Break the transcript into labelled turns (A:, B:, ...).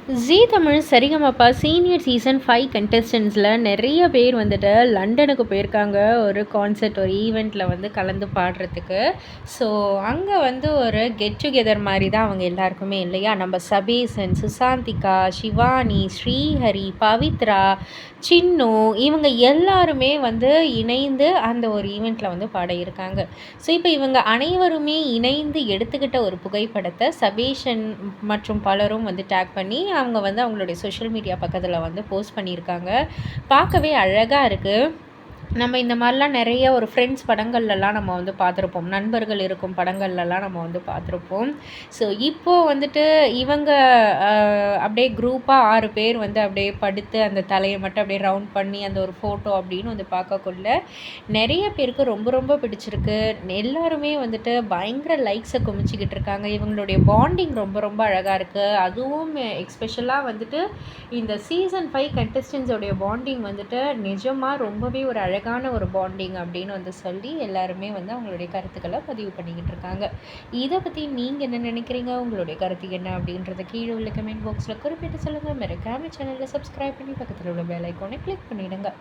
A: ஜீ Tamil Sa Re Ga Ma Pa senior season 5 கண்டஸ்டன்ஸில் நிறைய பேர் வந்துட்டு லண்டனுக்கு போயிருக்காங்க ஒரு கான்சர்ட் ஒரு ஈவெண்ட்டில் வந்து கலந்து பாடுறதுக்கு. ஸோ அங்கே வந்து ஒரு கெட் டுகெதர் மாதிரி தான் அவங்க எல்லாருக்குமே இல்லையா. நம்ம சபேசன், சுசாந்திகா, ஷிவானி, ஸ்ரீஹரி, பவித்ரா, சின்னு இவங்க எல்லாருமே வந்து இணைந்து அந்த ஒரு ஈவெண்ட்டில் வந்து பாட இருக்காங்க. ஸோ இப்போ இவங்க அனைவருமே இணைந்து எடுத்துக்கிட்ட ஒரு புகைப்படத்தை சபேஷன் மற்றும் பலரும் வந்து டேக் பண்ணி அவங்க வந்து அவங்களுடைய சோஷியல் மீடியா பக்கத்தில் வந்து போஸ்ட் பண்ணியிருக்காங்க. பார்க்கவே அழகாக இருக்குது. நம்ம இந்த மாதிரிலாம் நிறைய ஒரு ஃப்ரெண்ட்ஸ் படங்கள்லலாம் நம்ம வந்து பார்த்துருப்போம். நண்பர்கள் இருக்கும் படங்கள்லலாம் நம்ம வந்து பார்த்துருப்போம். ஸோ இப்போது வந்துட்டு இவங்க அப்படியே குரூப்பாக 6 பேர் வந்து அப்படியே படுத்து அந்த தலையை மட்டும் அப்படியே ரவுண்ட் பண்ணி அந்த ஒரு ஃபோட்டோ அப்படின்னு வந்து பார்க்கக்குள்ள நிறைய பேருக்கு ரொம்ப ரொம்ப பிடிச்சிருக்கு. எல்லாருமே வந்துட்டு பயங்கர லைக்ஸை குமிச்சிக்கிட்டு இருக்காங்க. இவங்களுடைய பாண்டிங் ரொம்ப ரொம்ப அழகாக இருக்குது. அதுவும் எக்ஸ்பெஷலாக வந்துட்டு இந்த சீசன் 5 கண்டஸ்டன்ஸோடைய பாண்டிங் வந்துட்டு நிஜமாக ரொம்பவே ஒரு அழகான ஒரு பாண்டிங் அப்படின்னு வந்து சொல்லி எல்லாருமே வந்து அவங்களுடைய கருத்துக்களை பதிவு பண்ணிக்கிட்டு இருக்காங்க. இதை பற்றி நீங்கள் என்ன நினைக்கிறீங்க? உங்களுடைய கருத்து என்ன அப்படின்றத கீழே உள்ள கமெண்ட் பாக்ஸில் குறிப்பிட்டு சொல்லுங்கள். மறக்காம சேனலை சப்ஸ்கிரைப் பண்ணி பக்கத்தில் உள்ள பெல் ஐக்கானை கிளிக் பண்ணிவிடுங்க.